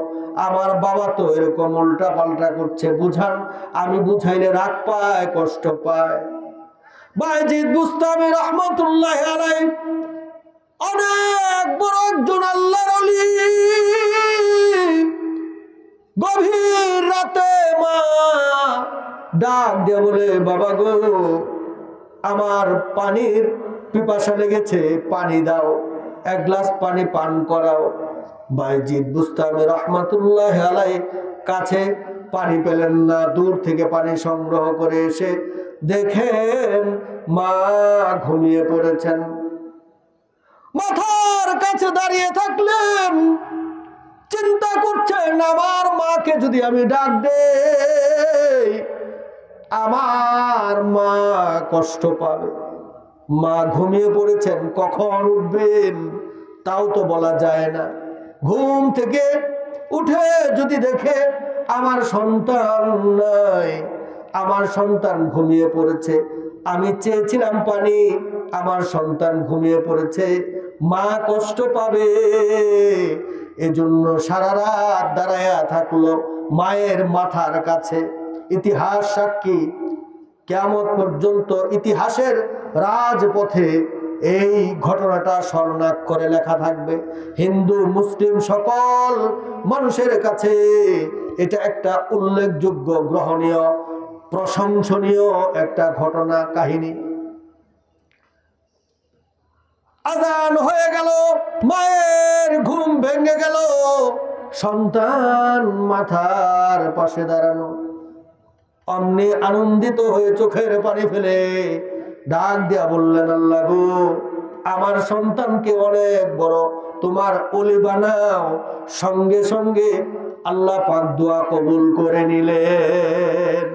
আমার বাবা তো এরকম উল্টা পাল্টা করছে, বুঝান। আমি বুঝাইলে রাগ পায়, কষ্ট পায়। বায়েজিদ বুস্তামি রহমতুল্লাহি আলাইহি অনেক বড় একজন আল্লাহর ওলি। গভীর রাতে মা ডাক দিয়ে বলে, বাবা গো, আমার পানির পিপাসা লেগেছে, পানি দাও, 1 গ্লাস পানি পান করাও। বায়েজিদ বুস্তামি রহমতুল্লাহি আলাইহি কাছে পানি পেলেন না, দূর থেকে পানি সংগ্রহ করে এসে দেখেন মা ঘুমিয়ে পড়েছেন। মাথার কাছে দাঁড়িয়ে থাকলেন, চিন্তা করছেন, আমার মাকে যদি আমি ডাক দেই আমার মা কষ্ট পাবে। মা ঘুমিয়ে পড়েছেন, কখন উঠবেন তাও তো বলা যায় না। ঘুম থেকে উঠে যদি দেখে আমার সন্তান নাই, আমার সন্তান ঘুমিয়ে পড়েছে, আমি চেয়েছিলাম পানি, আমার সন্তান ঘুমিয়ে পড়েছে, মা কষ্ট পাবে। এজন্য সারা রাত দাঁড়ায়া থাকলো মায়ের মাথার কাছে। ইতিহাস সাক্ষী, কিয়ামত পর্যন্ত ইতিহাসের রাজপথে এই ঘটনাটা স্মরণাক্ষরে লেখা থাকবে। হিন্দু মুসলিম সকল মানুষের কাছে এটা একটা উল্লেখযোগ্য, গ্রহণীয়, প্রশংসনীয় একটা ঘটনা, কাহিনী। আজান হয়ে গেল, মায়ের ঘুম ভেঙে গেল, সন্তান মাথার পাশে দাঁড়ানো। অমনি আনন্দিত হয়ে চোখের পানি ফেলে ডাক দিয়া বললেন, আল্লাহ গো, আমার সন্তানকে অনেক বড় তোমার ওলি বানাও। সঙ্গে সঙ্গে আল্লাহ পাক দোয়া কবুল করে নিলেন।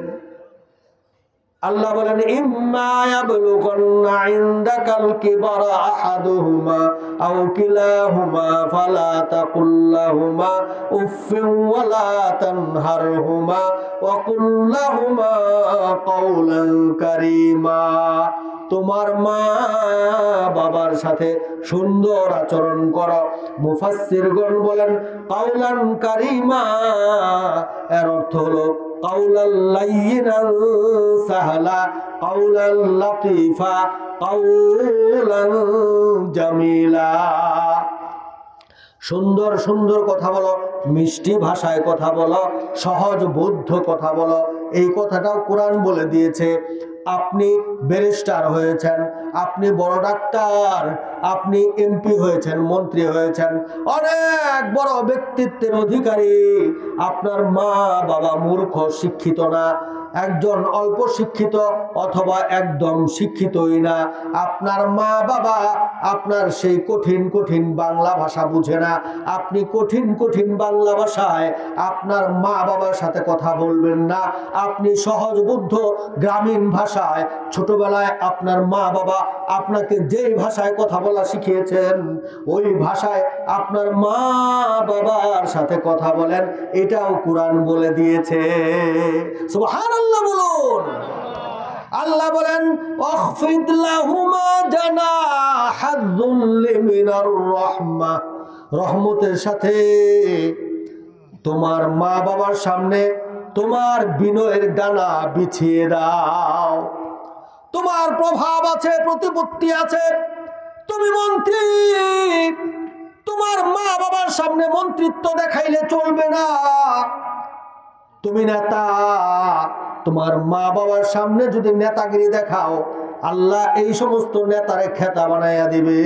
আল্লাহ বলেন, ইম্মা ইয়াবলুগান্না ইনদাকাল কিবারা আহাদুহুমা আও কিলাহুমা ফালা তাকুল লাহুমা উফফিন ওয়ালা তানহারহুমা ওয়া কুল লাহুমা কাওলান কারীমা। তোমার মা বাবার সাথে সুন্দর আচরণ করো। মুফাসসিরগণ বলেন, কাওলান কারীমা এর অর্থ হলো কাওলাল লাইয়িনান সাহলা, কাওলাল লাতীফা, কাওলান জামিলা। সুন্দর সুন্দর কথা বলো, মিষ্টি ভাষায় কথা বলো, সহজ বুদ্ধ কথা বলো। এই কথাটাও কোরআন বলে দিয়েছে। আপনি ব্যারিস্টার হয়েছেন, আপনি বড় ডাক্তার, আপনি এমপি হয়েছেন, মন্ত্রী হয়েছেন, অনেক বড় ব্যক্তিত্বের অধিকারী, আপনার মা বাবা মূর্খ, শিক্ষিত না, একজন অল্প শিক্ষিত অথবা একদম শিক্ষিতই না, আপনার মা বাবা আপনার সেই কঠিন কঠিন বাংলা ভাষা বুঝে না। আপনি কঠিন কঠিন বাংলা ভাষায় আপনার মা বাবার সাথে কথা বলবেন না। আপনি সহজ বুদ্ধ গ্রামীণ ভাষায়, ছোটবেলায় আপনার মা বাবা আপনাকে যেই ভাষায় কথা বলা শিখিয়েছেন ওই ভাষায় আপনার মা বাবার সাথে কথা বলেন। এটাও কোরআন বলে দিয়েছে। সুবহানাল্লাহ বলুন। আল্লাহ বলেন, আখফিদ লাহুমা জানাহাদ যুল্লি মিনার রাহমাহ। রহমতের সাথে তোমার মা বাবার সামনে তোমার বিনয়ের ডানা বিছিয়ে দাও। তোমার প্রভাব আছে, প্রতিপত্তি আছে, তুমি মন্ত্রী, তোমার মা বাবার সামনে মন্ত্রিত্ব দেখাইলে চলবে না। তুমি নেতা, তোমার মা বাবার সামনে যদি নেতাগিরি দেখাও আল্লাহ এই সমস্ত নেতারে খেতা বানাইয়া দিবে।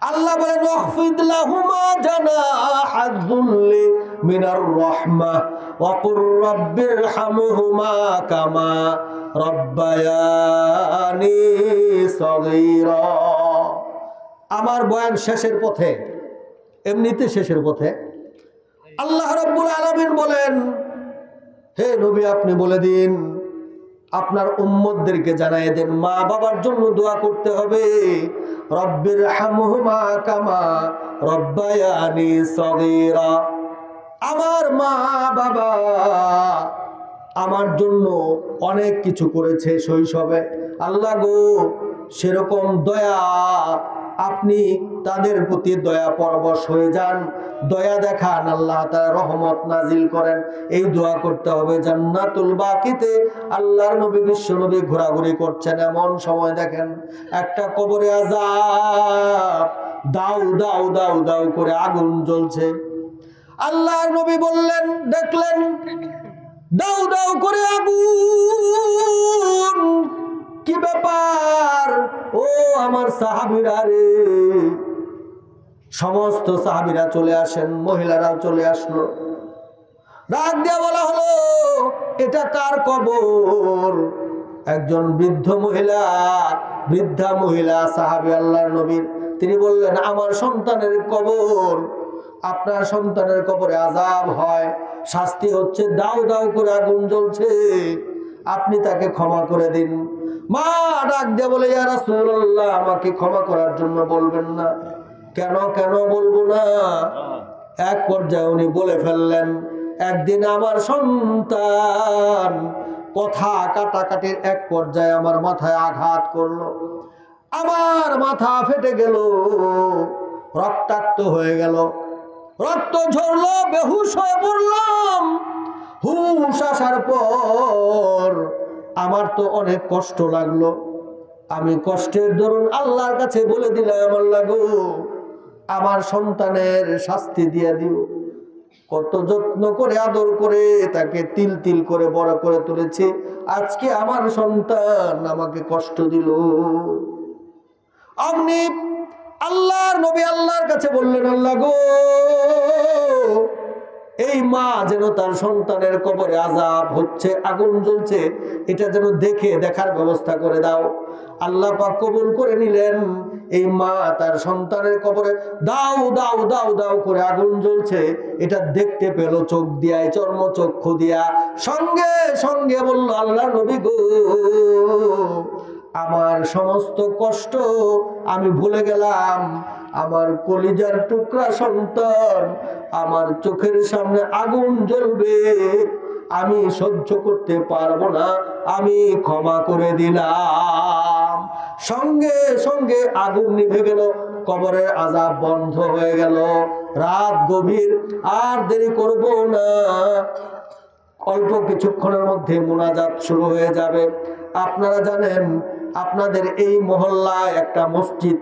আল্লাহ বলেন ওয়াখফিদ লাহুমা জানাহাদ যুল্লি মিনার রাহমাহ ওয়া কুর রাব্বিরহামহুমা কামা রব্বায়ানি সগীরা। আমার বয়ান শেষের পথে, এমনিতে শেষের পথে। আল্লাহ রাব্বুল আলামিন বলেন, হে নবী আপনি বলে দিন, আপনার উম্মতদেরকে জানাই দেন, মা বাবার জন্য দোয়া করতে হবে। রব্বিরহামহুমা কামা রব্বায়ানি সগীরা। আমার মা বাবা আমার জন্য অনেক কিছু করেছে শৈশবে, আল্লাহ গো সেরকম দয়া আপনি তাদের প্রতি দয়া পরবশ হয়ে যান, দয়া দেখান, আল্লাহ তাআলা রহমত নাজিল করেন। এই দোয়া করতে হবে। জান্নাতুল বাকিতে আল্লাহর নবী বিশ্ব নবী ঘোরাঘুরি করছেন, এমন সময় দেখেন একটা কবরে আযাব, দাউ দাউ দাউ দাউ করে আগুন জ্বলছে। আল্লাহর নবী বললেন, দেখলেন দাউ দাউ করে আগুন, কি ব্যাপার? ও আমার সাহাবীরা রে! সমস্ত সাহাবীরা চলে আসেন, মহিলারাও চলে আসলো। ডাক দিয়ে বলা হলো, এটা কার কবর? একজন বৃদ্ধা মহিলা সাহাবী আল্লাহর নবীর, তিনি বললেন, আমার সন্তানের কবর। আপনার সন্তানের কবরে আযাব হয়, শাস্তি হচ্ছে, দাউ দাউ করে আগুন জ্বলছে, আপনি তাকে ক্ষমা করে দিন। মা ডাক দিয়ে বলে, ইয়া রাসূলুল্লাহ আমাকে ক্ষমা করার জন্য বলবেন না। কেন বলবো না? এক পর্যায়ে উনি বলে ফেললেন, একদিন আমার সন্তান কথা কাটাকাটির এক পর্যায়ে আমার মাথায় আঘাত করলো, আমার মাথা ফেটে গেল, রক্তাক্ত হয়ে গেল, রক্ত ঝরলো, বেহুশ হয়ে পড়লাম। হুশ আসার পর আমার তো অনেক কষ্ট লাগলো। আমি কষ্টের দরুন আল্লাহর কাছে বলে দিলাম, আল্লাহ গো আমার সন্তানের শাস্তি দিয়ে দিও। কত যত্ন করে আদর করে তাকে তিল তিল করে বড় করে তুলেছে, আজকে আমার সন্তান আমাকে কষ্ট দিল। অমনি আল্লাহর নবী আল্লাহর কাছে বললেন, আল্লাহ গো এই মা যেন তার সন্তানের কবরে আযাব হচ্ছে, আগুন জ্বলছে, এটা যেন দেখার ব্যবস্থা করে দাও। আল্লাহ পাক কবুল করে নিলেন। এই মা তার সন্তানের কবরে দাউ দাউ দাউ দাউ করে আগুন জ্বলছে, এটা দেখতে পেল চোখ দিয়া, চর্মচক্ষু দিয়া। সঙ্গে সঙ্গে বলল, আল্লাহ নবী গো আমার সমস্ত কষ্ট আমি ভুলে গেলাম, আমার কলিজার টুকরা সন্তান আমার চোখের সামনে আগুন জ্বলবে, আমি সহ্য করতে পারবো না, আমি ক্ষমা করে দিলাম। সঙ্গে সঙ্গে আগুন নিভে গেল, কবরের আযাব বন্ধ হয়ে গেল। রাত গভীর, আর দেরি করব না, অল্প কিছুক্ষণের মধ্যে মুনাজাত শুরু হয়ে যাবে। আপনারা জানেন আপনাদের এই মহল্লায় একটা মসজিদ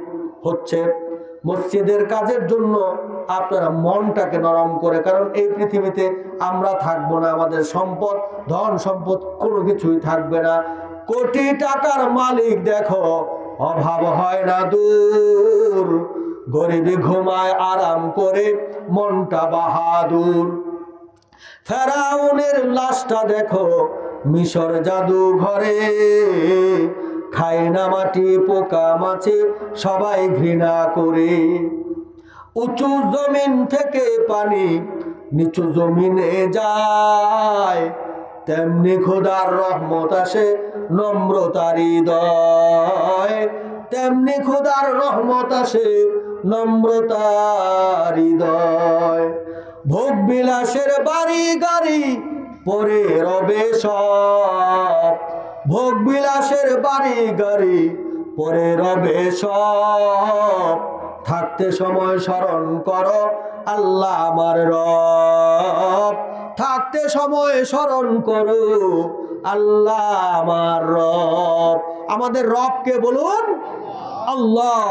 হচ্ছে, মসজিদের কাজের জন্য আপনারা মনটাকে নরম করে, কারণ এই পৃথিবীতে আমরা থাকবো না, আমাদের সম্পদ ধন সম্পদ কোনো কিছুই থাকবে না। কোটি টাকার মালিক দেখো অভাব হয় না দূর, গরিবি ঘুমায় আরাম করে মনটা বাহাদুর। ফেরাউনের লাশটা দেখো মিশর জাদু ঘরে, খায় না মাটি পোকা মাছে সবাই ঘৃণা করে। উঁচু জমিন থেকে পানি নিচু জমিনে যায়, তেমনি খোদার রহমত আসে নম্রতার হৃদয়, তেমনি খোদার রহমত আসে নম্রতার হৃদয়। ভোগ বিলাসের বাড়ি গাড়ি পরে রবে সব, ভোগ বিলাসের বাড়ি গাড়ি পরে রবে সব, থাকতে সময় স্মরণ করো আল্লাহ আমার রব, থাকতে সময় স্মরণ করো আল্লাহ আমার রব। আমাদের রবকে বলুন আল্লাহ।